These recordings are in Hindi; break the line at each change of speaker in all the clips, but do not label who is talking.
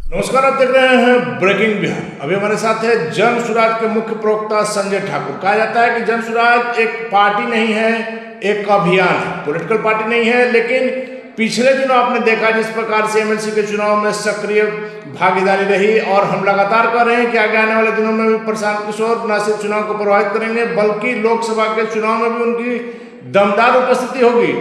नमस्कार, आप देख रहे हैं ब्रेकिंग बिहार। अभी हमारे साथ है जन सुराज के मुख्य प्रवक्ता संजय ठाकुर। कहा जाता है कि जन सुराज एक पार्टी नहीं है, एक अभियान है, पॉलिटिकल पार्टी नहीं है। लेकिन पिछले दिनों आपने देखा जिस प्रकार से एमएलसी के चुनाव में सक्रिय भागीदारी रही, और हम लगातार कर रहे हैं कि आगे आने वाले दिनों में भी प्रशांत किशोर न सिर्फ चुनाव को प्रभावित करेंगे बल्कि लोकसभा के चुनाव में भी उनकी दमदार उपस्थिति होगी।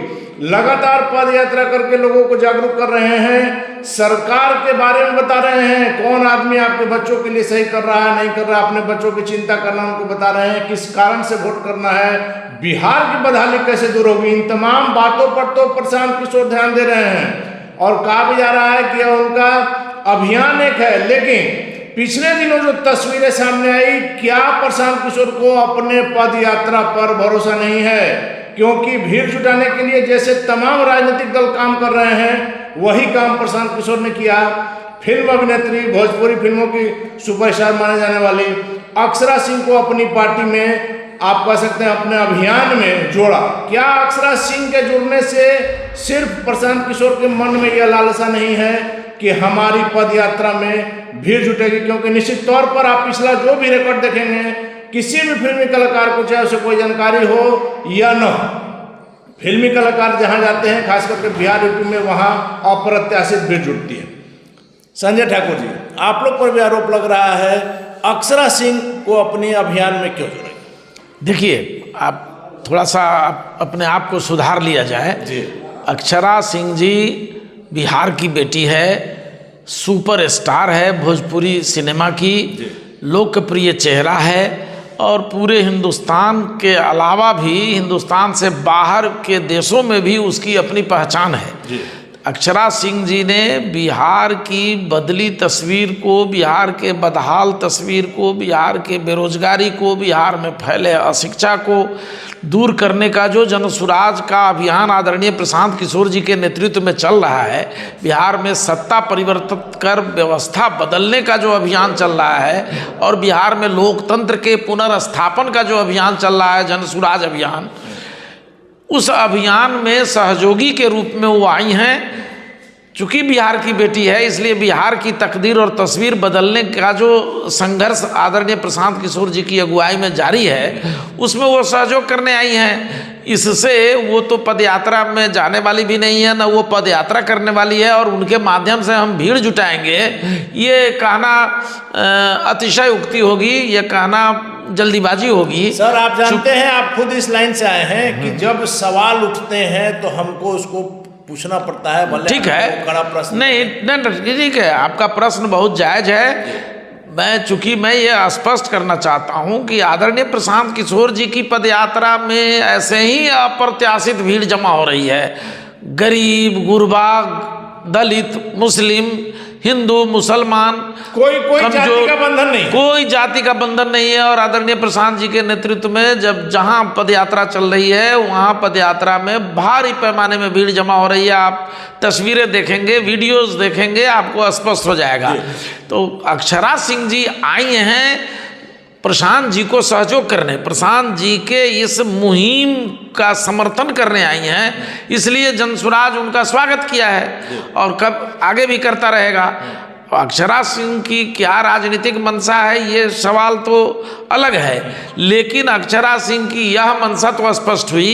लगातार पद यात्रा करके लोगों को जागरूक कर रहे हैं, सरकार के बारे में बता रहे हैं, कौन आदमी आपके बच्चों के लिए सही कर रहा है, नहीं कर रहा है, अपने बच्चों की चिंता करना उनको बता रहे हैं, किस कारण से वोट करना है, बिहार की बदहाली कैसे दूर होगी। इन तमाम बातों पर तो प्रशांत किशोर ध्यान दे रहे हैं और कहा भी जा रहा है कि उनका अभियान एक है। लेकिन पिछले दिनों जो तस्वीरें सामने आई, क्या प्रशांत किशोर को अपने पद यात्रा पर भरोसा नहीं है? क्योंकि भीड़ जुटाने के लिए जैसे तमाम राजनीतिक दल काम कर रहे हैं वही काम प्रशांत किशोर ने किया। फिल्म अभिनेत्री, भोजपुरी फिल्मों की सुपरस्टार माने जाने वाली अक्षरा सिंह को अपनी पार्टी में, आप कह सकते हैं अपने अभियान में जोड़ा। क्या अक्षरा सिंह के जुड़ने से सिर्फ प्रशांत किशोर के मन में यह लालसा नहीं है कि हमारी पद यात्रा में भीड़ जुटेगी? क्योंकि निश्चित तौर पर आप पिछला जो भी रिकॉर्ड देखेंगे, किसी भी फिल्मी कलाकार को चाहे उसे कोई जानकारी हो या न हो, फिल्मी कलाकार जहां जाते हैं खास करके बिहार यूपी में, वहां अप्रत्याशित भीड़ जुटती है। संजय ठाकुर जी, आप लोग पर भी आरोप लग रहा है, अक्षरा सिंह को अपने अभियान में क्यों जोड़ेंगे?
देखिए, आप थोड़ा सा अपने आप को सुधार लिया जाए जी। अक्षरा सिंह जी बिहार की बेटी है, सुपर स्टार है, भोजपुरी सिनेमा की लोकप्रिय चेहरा है और पूरे हिंदुस्तान के अलावा भी हिंदुस्तान से बाहर के देशों में भी उसकी अपनी पहचान है जी। अक्षरा सिंह जी ने बिहार की बदली तस्वीर को, बिहार के बदहाल तस्वीर को, बिहार के बेरोजगारी को, बिहार में फैले अशिक्षा को दूर करने का जो जनसुराज का अभियान आदरणीय प्रशांत किशोर जी के नेतृत्व में चल रहा है, बिहार में सत्ता परिवर्तित कर व्यवस्था बदलने का जो अभियान चल रहा है और बिहार में लोकतंत्र के पुनर्स्थापन का जो अभियान चल रहा है, जनसुराज अभियान, उस अभियान में सहयोगी के रूप में वो आई हैं। चूँकि बिहार की बेटी है इसलिए बिहार की तकदीर और तस्वीर बदलने का जो संघर्ष आदरणीय प्रशांत किशोर जी की अगुवाई में जारी है, उसमें वो सहयोग करने आई हैं। इससे वो तो पदयात्रा में जाने वाली भी नहीं है, ना वो पदयात्रा करने वाली है, और उनके माध्यम से हम भीड़ जुटाएंगे ये कहना अतिशयोक्ति होगी, ये कहना जल्दीबाजी होगी।
सर, आप जानते हैं, आप खुद इस लाइन से आए हैं कि जब सवाल उठते हैं तो हमको उसको पूछना पड़ता है। भले
ठीक है,
बड़ा प्रश्न
नहीं, ठीक है, आपका प्रश्न बहुत जायज है। चूंकि मैं ये स्पष्ट करना चाहता हूं कि आदरणीय प्रशांत किशोर जी की पदयात्रा में ऐसे ही अप्रत्याशित भीड़ जमा हो रही है। गरीब, गुरबा, दलित, मुस्लिम, हिंदू, मुसलमान,
कोई जाति का बंधन नहीं,
कोई जाति का बंधन नहीं है। और आदरणीय प्रशांत जी के नेतृत्व में जब जहां पदयात्रा चल रही है वहां पदयात्रा में भारी पैमाने में भीड़ जमा हो रही है। आप तस्वीरें देखेंगे, वीडियोस देखेंगे, आपको स्पष्ट हो जाएगा। तो अक्षरा सिंह जी आई हैं प्रशांत जी को सहयोग करने, प्रशांत जी के इस मुहिम का समर्थन करने आई हैं, इसलिए जनसुराज उनका स्वागत किया है और कब आगे भी करता रहेगा। अक्षरा सिंह की क्या राजनीतिक मंशा है ये सवाल तो अलग है, लेकिन अक्षरा सिंह की यह मंशा तो स्पष्ट हुई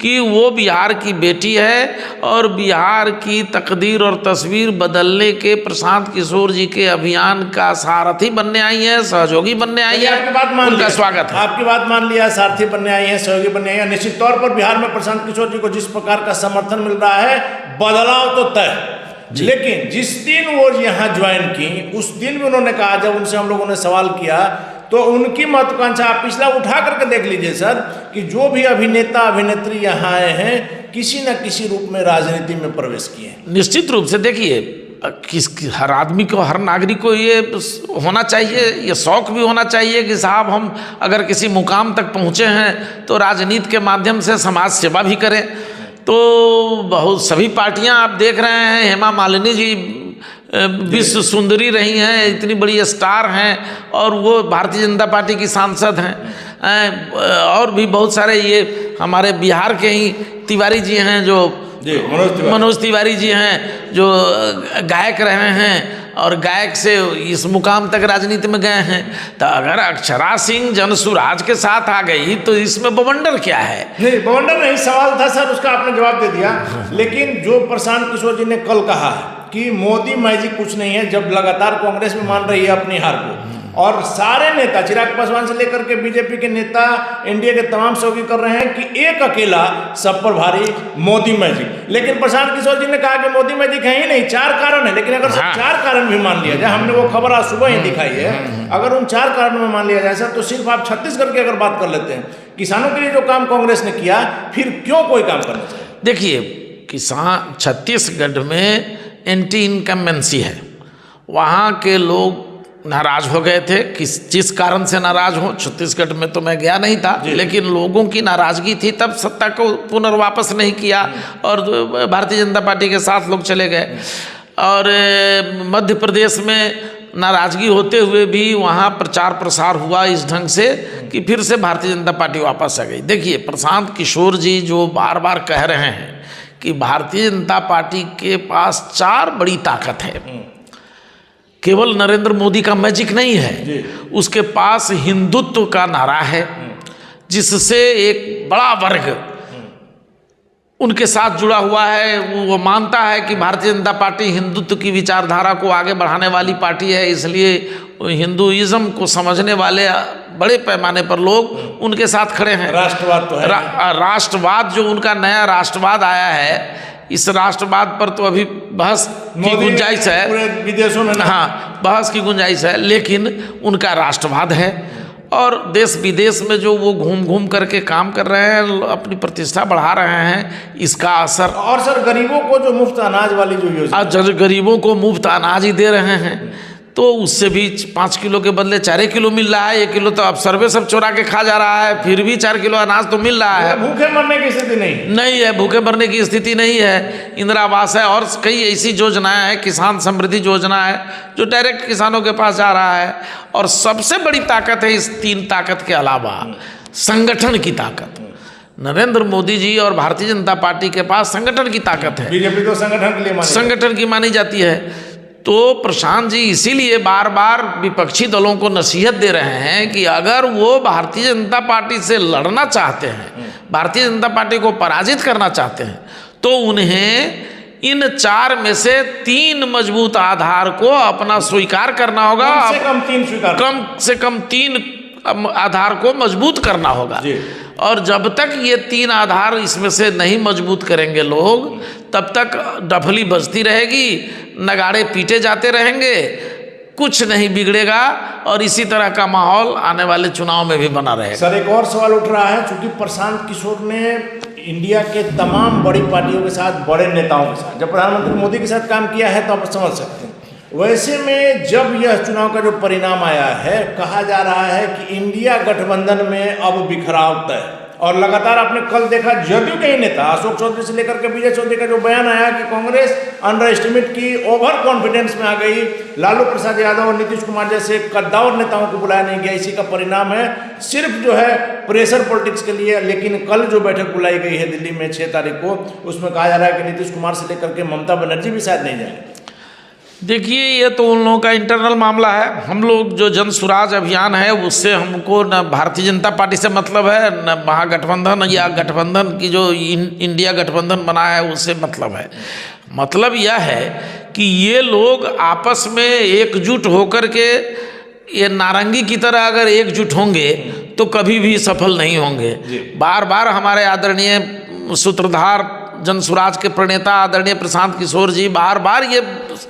कि वो बिहार की बेटी है और बिहार की तकदीर और तस्वीर बदलने के प्रशांत किशोर जी के अभियान का सारथी बनने आई है, सहयोगी बनने आई है। उनका स्वागत है।
आपकी बात मान लिया, सारथी बनने आई है, सहयोगी बनने आई है। निश्चित तौर पर बिहार में प्रशांत किशोर जी को जिस प्रकार का समर्थन मिल रहा है, बदलाव तो तय। लेकिन जिस दिन वो यहाँ ज्वाइन की, उस दिन भी उन्होंने कहा, जब उनसे हम लोगों ने सवाल किया तो उनकी महत्वाकांक्षा आप पिछला उठा करके देख लीजिए सर, कि जो भी अभिनेता अभिनेत्री यहाँ आए हैं किसी न किसी रूप में राजनीति में प्रवेश किए हैं।
निश्चित रूप से देखिए, हर आदमी को, हर नागरिक को ये होना चाहिए, ये शौक भी होना चाहिए कि साहब हम अगर किसी मुकाम तक पहुँचे हैं तो राजनीति के माध्यम से समाज सेवा भी करें। तो बहुत सभी पार्टियां आप देख रहे हैं, हेमा मालिनी जी विश्व सुंदरी रही हैं, इतनी बड़ी स्टार हैं और वो भारतीय जनता पार्टी की सांसद हैं, और भी बहुत सारे ये हमारे बिहार के ही तिवारी जी हैं जो मनोज तिवारी जी हैं, जो गायक रहे हैं और गायक से इस मुकाम तक राजनीति में गए हैं। तो अगर अक्षरा सिंह जनसुराज के साथ आ गई तो इसमें बवंडर क्या है?
नहीं, बवंडर नहीं, सवाल था सर, उसका आपने जवाब दे दिया। लेकिन जो प्रशांत किशोर जी ने कल कहा कि मोदी मैजिक कुछ नहीं है, जब लगातार कांग्रेस में मान रही है अपनी हार को, और सारे नेता चिराग पासवान से लेकर के बीजेपी के नेता एनडीए के तमाम सहयोगी कर रहे हैं कि एक अकेला सब पर भारी मोदी मैजिक। लेकिन प्रशांत किशोर जी ने कहा कि मोदी मैजिक है ही नहीं, 4 कारण है। लेकिन अगर सब 4 कारण भी मान लिया जाए, हमने वो खबर आज सुबह ही दिखाई है, अगर उन 4 कारणों में मान लिया जाए सर, तो सिर्फ आप छत्तीसगढ़ की अगर बात कर लेते हैं, किसानों के लिए जो काम कांग्रेस ने किया, फिर क्यों कोई काम करना चाहिए?
देखिए, किसान छत्तीसगढ़ में एंटी इनकम्बेंसी है, वहाँ के लोग नाराज हो गए थे। जिस कारण से नाराज हो, छत्तीसगढ़ में तो मैं गया नहीं था, लेकिन लोगों की नाराजगी थी, तब सत्ता को पुनर्वापस नहीं किया और भारतीय जनता पार्टी के साथ लोग चले गए। और मध्य प्रदेश में नाराजगी होते हुए भी वहाँ प्रचार प्रसार हुआ इस ढंग से कि फिर से भारतीय जनता पार्टी वापस आ गई। देखिए, प्रशांत किशोर जी जो बार बार कह रहे हैं कि भारतीय जनता पार्टी के पास 4 बड़ी ताकत है, केवल नरेंद्र मोदी का मैजिक नहीं है, उसके पास हिंदुत्व का नारा है, जिससे एक बड़ा वर्ग उनके साथ जुड़ा हुआ है। वो मानता है कि भारतीय जनता पार्टी हिंदुत्व की विचारधारा को आगे बढ़ाने वाली पार्टी है, इसलिए हिंदुइज्म को समझने वाले बड़े पैमाने पर लोग उनके साथ खड़े हैं।
राष्ट्रवाद तो है,
राष्ट्रवाद जो उनका नया राष्ट्रवाद आया है, इस राष्ट्रवाद पर तो अभी बहस की गुंजाइश है,
पूरे विदेशों में।
हाँ, बहस की गुंजाइश है, लेकिन उनका राष्ट्रवाद है। और देश विदेश में जो वो घूम घूम करके काम कर रहे हैं, अपनी प्रतिष्ठा बढ़ा रहे हैं, इसका असर।
और सर, गरीबों को जो मुफ्त अनाज वाली जो योजना,
आज गरीबों को मुफ्त अनाज ही दे रहे हैं, तो उससे भी 5 किलो के बदले 4 किलो मिल रहा है। 1 किलो तो अब सर्वे सब चुरा के खा जा रहा है, फिर भी 4 किलो अनाज तो मिल रहा है।
भूखे मरने की स्थिति नहीं
है, भूखे मरने की स्थिति नहीं है। इंदिरा आवास है और कई ऐसी योजनाएं हैं, किसान समृद्धि योजना है जो डायरेक्ट किसानों के पास जा रहा है। और सबसे बड़ी ताकत है इस 3 ताकत के अलावा संगठन की ताकत। नरेंद्र मोदी जी और भारतीय जनता पार्टी के पास संगठन की ताकत है।
बीजेपी तो संगठन
की मानी जाती है। तो प्रशांत जी इसीलिए बार बार विपक्षी दलों को नसीहत दे रहे हैं कि अगर वो भारतीय जनता पार्टी से लड़ना चाहते हैं, भारतीय जनता पार्टी को पराजित करना चाहते हैं, तो उन्हें इन 4 में से 3 मजबूत आधार को अपना स्वीकार करना होगा। कम से कम 3 आधार को मजबूत करना होगा। और जब तक ये 3 आधार इसमें से नहीं मजबूत करेंगे लोग, तब तक डफली बजती रहेगी, नगाड़े पीटे जाते रहेंगे, कुछ नहीं बिगड़ेगा और इसी तरह का माहौल आने वाले चुनाव में भी बना रहेगा।
सर, एक और सवाल उठ रहा है, चूंकि प्रशांत किशोर ने इंडिया के तमाम बड़ी पार्टियों के साथ, बड़े नेताओं के साथ, जब प्रधानमंत्री मोदी के साथ काम किया है तो आप समझ सकते हैं। वैसे में जब यह चुनाव का जो परिणाम आया है, कहा जा रहा है कि इंडिया गठबंधन में अब बिखराव तय। और लगातार आपने कल देखा, जदयू के ही नेता अशोक चौधरी से लेकर के विजय चौधरी का जो बयान आया कि कांग्रेस अंडर एस्टिमेट की, ओवर कॉन्फिडेंस में आ गई, लालू प्रसाद यादव और नीतीश कुमार जैसे कद्दावर नेताओं को बुलाया नहीं गया, इसी का परिणाम है। सिर्फ जो है प्रेशर पॉलिटिक्स के लिए। लेकिन कल जो बैठक बुलाई गई है दिल्ली में 6 तारीख को, उसमें कहा जा रहा है कि नीतीश कुमार से लेकर के ममता बनर्जी भी शायद नहीं जाएंगे।
देखिए, ये तो उन लोगों का इंटरनल मामला है। हम लोग जो जन सुराज अभियान है, उससे हमको न भारतीय जनता पार्टी से मतलब है, न महागठबंधन या गठबंधन की जो इंडिया गठबंधन बना है उससे मतलब है। मतलब यह है कि ये लोग आपस में एकजुट होकर के, ये नारंगी की तरह अगर एकजुट होंगे तो कभी भी सफल नहीं होंगे। बार बार हमारे आदरणीय सूत्रधार जनसुराज के प्रणेता आदरणीय प्रशांत किशोर जी बार बार ये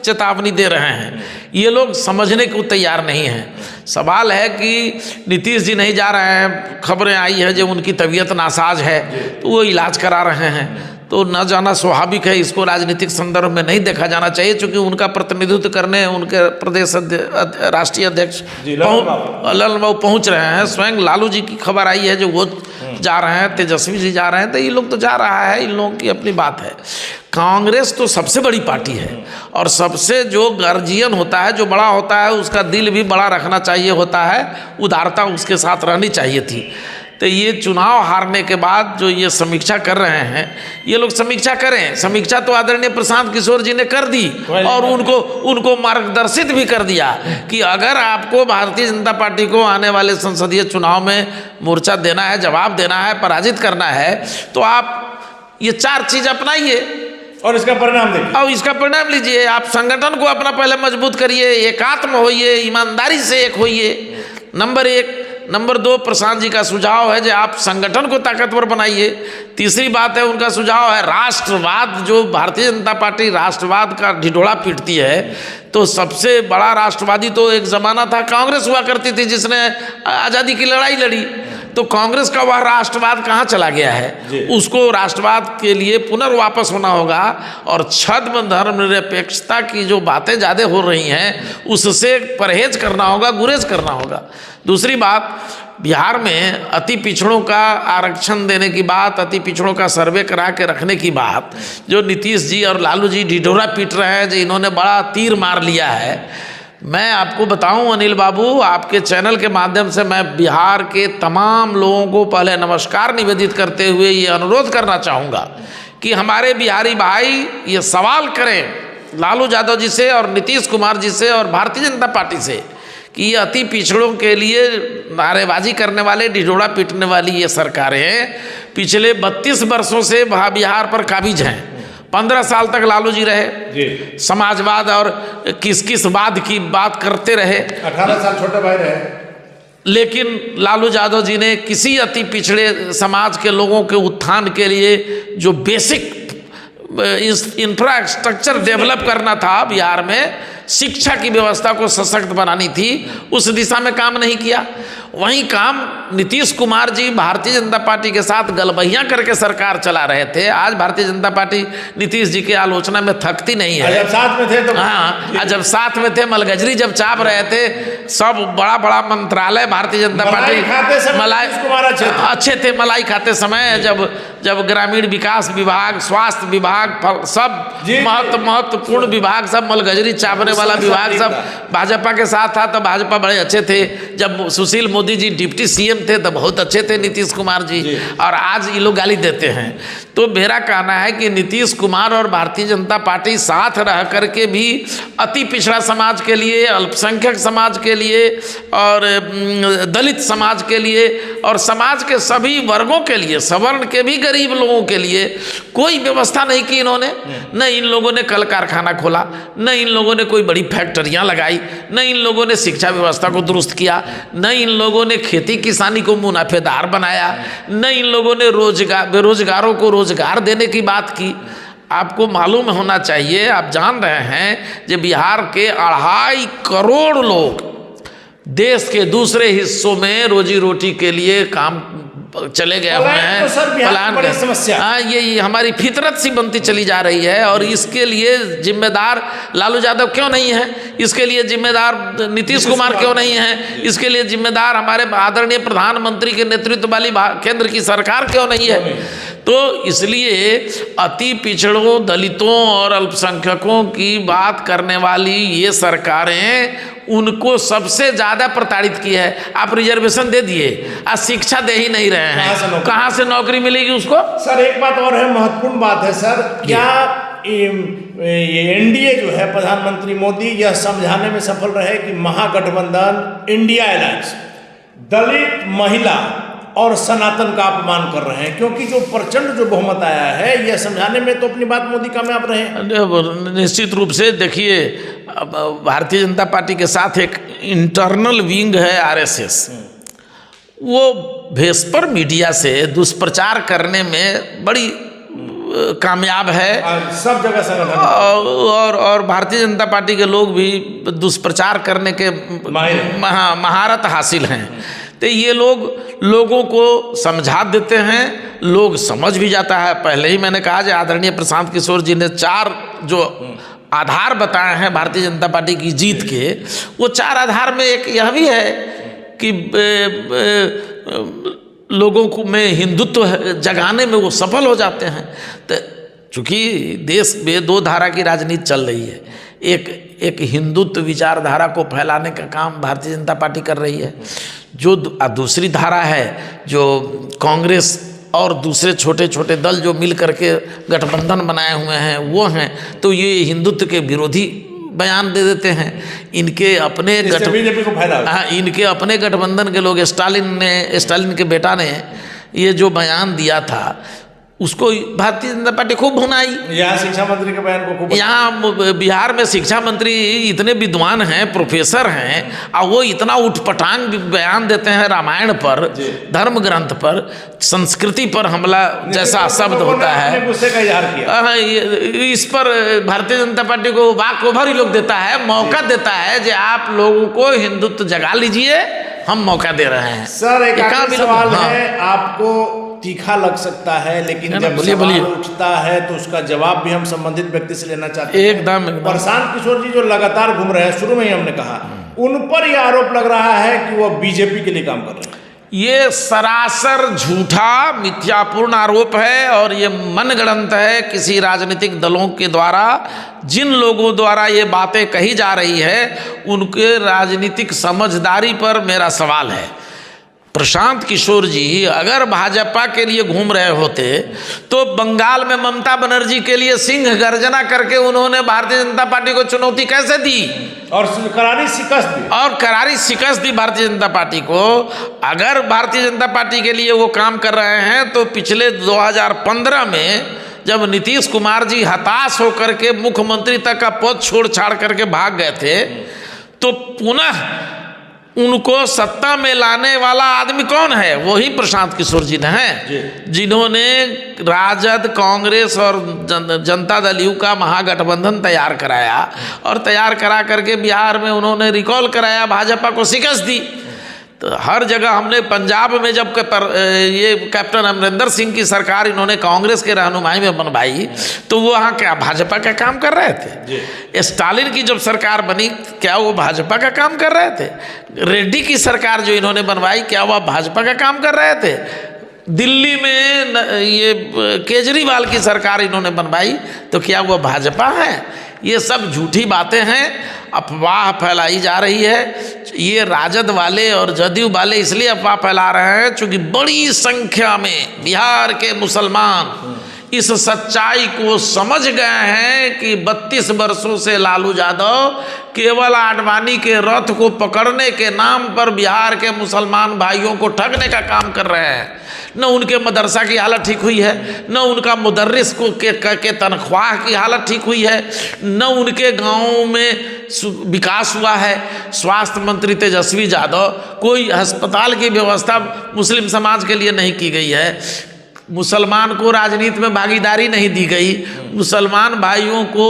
चेतावनी दे रहे हैं। ये लोग समझने को तैयार नहीं हैं। सवाल है कि नीतीश जी नहीं जा रहे हैं, खबरें आई है जो उनकी तबीयत नासाज है तो वो इलाज करा रहे हैं, तो न जाना स्वाभाविक है। इसको राजनीतिक संदर्भ में नहीं देखा जाना चाहिए, क्योंकि उनका प्रतिनिधित्व करने उनके प्रदेश राष्ट्रीय अध्यक्ष ललन बाबू पहुँच रहे हैं। स्वयं लालू जी की खबर आई है जो वो जा रहे हैं, तेजस्वी जी जा रहे हैं, तो ये लोग तो जा रहा है, इन लोगों की अपनी बात है। कांग्रेस तो सबसे बड़ी पार्टी है और सबसे जो गार्जियन होता है, जो बड़ा होता है, उसका दिल भी बड़ा रखना चाहिए होता है, उदारता उसके साथ रहनी चाहिए थी। तो ये चुनाव हारने के बाद जो ये समीक्षा कर रहे हैं, ये लोग समीक्षा करें। समीक्षा तो आदरणीय प्रशांत किशोर जी ने कर दी और उनको मार्गदर्शित भी कर दिया कि अगर आपको भारतीय जनता पार्टी को आने वाले संसदीय चुनाव में मोर्चा देना है, जवाब देना है, पराजित करना है, तो आप ये 4 चीज़ अपनाइए
और इसका परिणाम देखिए।
और इसका परिणाम लीजिए। आप संगठन को अपना पहले मजबूत करिए, एकात्म होइए, ईमानदारी से एक होइए, नंबर 1। नंबर 2, प्रशांत जी का सुझाव है कि आप संगठन को ताकतवर बनाइए। तीसरी बात है, उनका सुझाव है राष्ट्रवाद। जो भारतीय जनता पार्टी राष्ट्रवाद का ढिढोरा पीटती है, तो सबसे बड़ा राष्ट्रवादी तो एक ज़माना था कांग्रेस हुआ करती थी, जिसने आज़ादी की लड़ाई लड़ी। तो कांग्रेस का वह राष्ट्रवाद कहाँ चला गया है? उसको राष्ट्रवाद के लिए पुनर्वापस होना होगा और छद्म धर्मनिरपेक्षता की जो बातें ज़्यादा हो रही हैं उससे परहेज करना होगा, गुरेज करना होगा। दूसरी बात, बिहार में अति पिछड़ों का आरक्षण देने की बात, अति पिछड़ों का सर्वे करा के रखने की बात, जो नीतीश जी और लालू जी ढिढोरा पीट रहे हैं, जो इन्होंने बड़ा तीर मार लिया है। मैं आपको बताऊं अनिल बाबू, आपके चैनल के माध्यम से मैं बिहार के तमाम लोगों को पहले नमस्कार निवेदित करते हुए ये अनुरोध करना चाहूँगा कि हमारे बिहारी भाई ये सवाल करें लालू यादव जी से और नीतीश कुमार जी से और भारतीय जनता पार्टी से कि ये अति पिछड़ों के लिए नारेबाजी करने वाले, ढिढोरा पीटने वाली ये सरकारें पिछले 32 वर्षों से बिहार पर काबिज हैं। 15 साल तक लालू जी रहे, समाजवाद और किस वाद की बात करते रहे,
18 साल छोटे भाई रहे,
लेकिन लालू यादव जी ने किसी अति पिछड़े समाज के लोगों के उत्थान के लिए जो बेसिक इंफ्रास्ट्रक्चर डेवलप करना था बिहार में, शिक्षा की व्यवस्था को सशक्त बनानी थी, उस दिशा में काम नहीं किया। वहीं काम नीतीश कुमार जी भारतीय जनता पार्टी के साथ गलबहियां करके सरकार चला रहे थे। आज भारतीय जनता पार्टी नीतीश जी की आलोचना में थकती नहीं है।
जब साथ में थे तो
हाँ, जब साथ में थे, मलगजरी जब चाप रहे थे, सब बड़ा बड़ा मंत्रालय भारतीय जनता पार्टी अच्छे थे। मलाई खाते समय जब ग्रामीण विकास विभाग, स्वास्थ्य विभाग, सब महत्वपूर्ण विभाग, सब मलगजरी चापने वाला विभाग सब भाजपा के साथ था, तो भाजपा बड़े अच्छे थे। जब सुशील मोदी जी डिप्टी सीएम थे तो बहुत अच्छे थे नीतीश कुमार जी, और आज ये लोग गाली देते हैं। तो मेरा कहना है कि नीतीश कुमार और भारतीय जनता पार्टी साथ रह करके भी अति पिछड़ा समाज के लिए, अल्पसंख्यक समाज के लिए और दलित समाज के लिए और समाज के सभी वर्गों के लिए, सवर्ण के भी गरीब लोगों के लिए कोई व्यवस्था नहीं की इन्होंने। न इन लोगों ने कल कारखाना खोला, न इन लोगों ने कोई बड़ी फैक्ट्रियां लगाई, न इन लोगों ने शिक्षा व्यवस्था को दुरुस्त किया, न इन लोगों ने खेती किसानी को मुनाफेदार बनाया, न इन लोगों ने बेरोजगारों को रोजगार देने की बात की। आपको मालूम होना चाहिए, आप जान रहे हैं कि बिहार के 2.5 करोड़ लोग देश के दूसरे हिस्सों में रोजी रोटी के लिए काम चले गए हुए हैं।
तो सर बिहार बड़ी समस्या,
हाँ, ये हमारी फितरत सी बनती चली जा रही है और इसके लिए जिम्मेदार लालू यादव क्यों नहीं है? इसके लिए जिम्मेदार नीतीश कुमार क्यों नहीं है? इसके लिए जिम्मेदार हमारे आदरणीय प्रधानमंत्री के नेतृत्व वाली केंद्र की सरकार क्यों नहीं है? तो इसलिए अति पिछड़ों, दलितों और अल्पसंख्यकों की बात करने वाली ये सरकारें उनको सबसे ज़्यादा प्रताड़ित की है। आप रिजर्वेशन दे दिए, आज शिक्षा दे ही नहीं रहे हैं, कहाँ से नौकरी मिलेगी उसको?
सर एक बात और है, महत्वपूर्ण बात है सर, क्या ये एनडीए जो है प्रधानमंत्री मोदी यह समझाने में सफल रहे कि महागठबंधन इंडिया अलायंस दलित, महिला और सनातन का अपमान कर रहे हैं? क्योंकि जो प्रचंड जो बहुमत आया है, यह समझाने में तो अपनी बात मोदी कामयाब रहे हैं।
निश्चित रूप से देखिए, भारतीय जनता पार्टी के साथ एक इंटरनल विंग है आरएसएस, वो भेस्पर मीडिया से दुष्प्रचार करने में बड़ी कामयाब है।
सब जगह संगठन
और भारतीय जनता पार्टी के लोग भी दुष्प्रचार करने के महारत हासिल हैं। तो ये लोगों को समझा देते हैं, लोग समझ भी जाता है। पहले ही मैंने कहा कि आदरणीय प्रशांत किशोर जी ने 4 जो आधार बताए हैं भारतीय जनता पार्टी की जीत के, वो 4 आधार में एक यह भी है कि लोगों को में हिंदुत्व जगाने में वो सफल हो जाते हैं। तो चूँकि देश में 2 धारा की राजनीति चल रही है, एक हिंदुत्व विचारधारा को फैलाने का काम भारतीय जनता पार्टी कर रही है, जो दूसरी धारा है जो कांग्रेस और दूसरे छोटे छोटे दल जो मिल करके गठबंधन बनाए हुए हैं वो हैं, तो ये हिंदुत्व के विरोधी बयान दे देते हैं। इनके अपने
बीजेपी को फायदा,
हाँ, इनके अपने गठबंधन के लोग, स्टालिन के बेटा ने ये जो बयान दिया था उसको भारतीय जनता पार्टी खूब भुनाई।
यहाँ शिक्षा मंत्री के बयान को खूब,
यहाँ बिहार में शिक्षा मंत्री इतने विद्वान हैं, प्रोफेसर हैं, और वो इतना उठपटांग बयान देते हैं रामायण पर, धर्म ग्रंथ पर, संस्कृति पर हमला जैसा शब्द होता है,
गुस्से का इजहार किया।
इस पर भारतीय जनता पार्टी को वाक ओवर ही लोग देता है, मौका देता है कि आप लोगों को हिंदुत्व जगा लीजिए, हम मौका दे रहे हैं।
सर एक आखिरी सवाल है, आपको तीखा लग सकता है लेकिन जब सवाल उठता है तो उसका जवाब भी हम संबंधित व्यक्ति से लेना चाहते हैं।
एकदम
प्रशांत किशोर जी जो लगातार घूम रहे हैं, शुरू में ही हमने कहा, उन पर यह आरोप लग रहा है कि वो बीजेपी के लिए काम कर रहे हैं।
ये सरासर झूठा मिथ्यापूर्ण आरोप है और ये मनगढ़ंत है किसी राजनीतिक दलों के द्वारा। जिन लोगों द्वारा ये बातें कही जा रही है उनके राजनीतिक समझदारी पर मेरा सवाल है। प्रशांत किशोर जी अगर भाजपा के लिए घूम रहे होते तो बंगाल में ममता बनर्जी के लिए सिंह गर्जना करके उन्होंने भारतीय जनता पार्टी को चुनौती कैसे दी
और करारी शिकस्त दी भारतीय जनता पार्टी को। अगर भारतीय जनता पार्टी के लिए वो काम कर रहे हैं तो पिछले 2015 में जब नीतीश कुमार जी हताश होकर के मुख्यमंत्री तक का पद छोड़ छाड़ करके भाग गए थे तो पुनः उनको सत्ता में लाने वाला आदमी कौन है? वही प्रशांत किशोर जी ने हैं, जिन्होंने राजद, कांग्रेस और जनता दल यू का महागठबंधन तैयार कराया और तैयार करा करके बिहार में उन्होंने रिकॉल कराया, भाजपा को शिकस्त दी। तो हर जगह हमने पंजाब में जब ये कैप्टन अमरिंदर सिंह की सरकार इन्होंने कांग्रेस के रहनुमाई में बनवाई तो वो वहाँ क्या भाजपा का काम कर रहे थे? स्टालिन की जब सरकार बनी क्या वो भाजपा का काम कर रहे थे? रेड्डी की सरकार जो इन्होंने बनवाई क्या वह भाजपा का काम कर रहे थे? दिल्ली में ये केजरीवाल की सरकार इन्होंने बनवाई तो क्या वो भाजपा है? ये सब झूठी बातें हैं, अफवाह फैलाई जा रही है। ये राजद वाले और जदयू वाले इसलिए अफवाह फैला रहे हैं क्योंकि बड़ी संख्या में बिहार के मुसलमान इस सच्चाई को समझ गए हैं कि 32 वर्षों से लालू यादव केवल आडवाणी के रथ को पकड़ने के नाम पर बिहार के मुसलमान भाइयों को ठगने का काम कर रहे हैं। न उनके मदरसा की हालत ठीक हुई है, न उनका मुदर्रिस को के तनख्वाह की हालत ठीक हुई है, न उनके गाँव में विकास हुआ है। स्वास्थ्य मंत्री तेजस्वी यादव, कोई अस्पताल की व्यवस्था मुस्लिम समाज के लिए नहीं की गई है, मुसलमान को राजनीति में भागीदारी नहीं दी गई, मुसलमान भाइयों को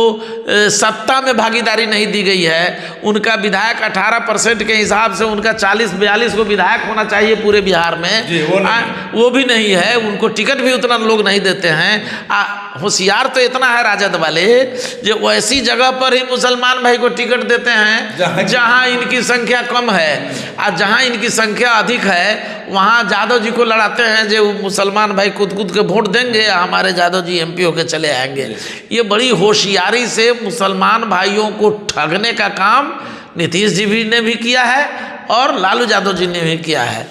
सत्ता में भागीदारी नहीं दी गई है। उनका विधायक 18% के हिसाब से उनका 40-42 को विधायक होना चाहिए पूरे बिहार में, वो भी नहीं है। उनको टिकट भी उतना लोग नहीं देते हैं। होशियार तो इतना है राजद वाले जो वैसी जगह पर ही मुसलमान भाई को टिकट देते हैं जहाँ इनकी संख्या कम है, और जहाँ इनकी संख्या अधिक है वहाँ यादव जी को लड़ाते हैं जो मुसलमान भाई कूद के वोट देंगे, हमारे यादव जी MP होके चले आएंगे। ये बड़ी होशियारी से मुसलमान भाइयों को ठगने का काम नीतीश जी ने भी किया है और लालू यादव जी ने भी किया है।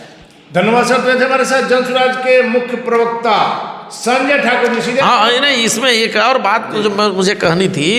धन्यवाद सर। तो थे हमारे साथ जनसुराज के मुख्य प्रवक्ता संजय ठाकुर जी।
हाँ, नहीं, इसमें एक और बात मुझे कहनी थी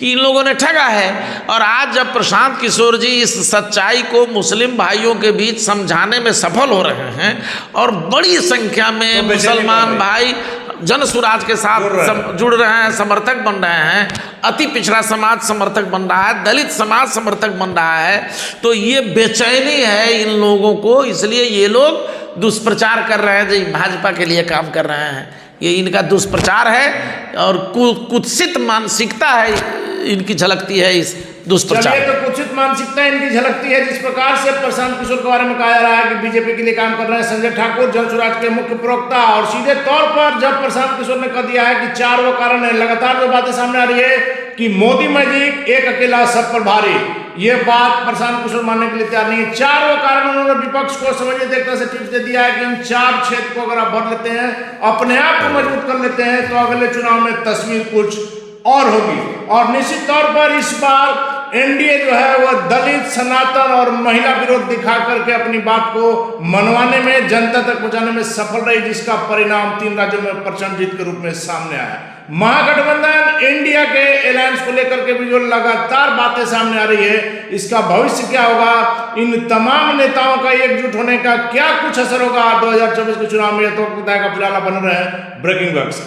कि इन लोगों ने ठगा है, और आज जब प्रशांत किशोर जी इस सच्चाई को मुस्लिम भाइयों के बीच समझाने में सफल हो रहे हैं और बड़ी संख्या में मुसलमान भाई जनसुराज के साथ जुड़ रहे हैं, समर्थक बन रहे हैं, अति पिछड़ा समाज समर्थक बन रहा है, दलित समाज समर्थक बन रहा है, तो ये बेचैनी है इन लोगों को, इसलिए ये लोग दुष्प्रचार कर रहे हैं जो भाजपा के लिए काम कर रहे हैं। ये इनका दुष्प्रचार है और कुत्सित मानसिकता है इनकी झलकती है इस दुष्प्रचार।
तो कुत्सित मानसिकता इनकी झलकती है जिस प्रकार से प्रशांत किशोर के बारे में कहा जा रहा है कि बीजेपी के लिए काम कर रहे हैं संजय ठाकुर, जनसुराज के मुख्य प्रवक्ता। और सीधे तौर पर जब प्रशांत किशोर ने कह दिया है कि 4 वो कारण है, लगातार जो बातें सामने आ रही है कि मोदी मैजिक एक अकेला सब पर भारी, ये बात प्रशांत किशोर मानने के लिए तैयार नहीं है। 4 वो कारण उन्होंने विपक्ष को समझिए एक तरह से टिप्स दे दिया है कि इन 4 क्षेत्र को अगर आप भर लेते हैं, अपने आप को मजबूत कर लेते हैं तो अगले चुनाव में तस्वीर कुछ और होगी। और निश्चित तौर पर इस बार एनडीए जो है वह दलित, सनातन और महिला विरोध दिखा करके अपनी बात को मनवाने में, जनता तक पहुंचाने में सफल रही, जिसका परिणाम 3 राज्यों में प्रचंड जीत के रूप में सामने आया। महागठबंधन इंडिया के अलायंस को लेकर के भी जो लगातार बातें सामने आ रही है, इसका भविष्य क्या होगा, इन तमाम नेताओं का एकजुट होने का क्या कुछ असर होगा 2024 के चुनाव में, ये तो बताएगा। फिलहाल बन रहे हैं ब्रेकिंग वर्क्स।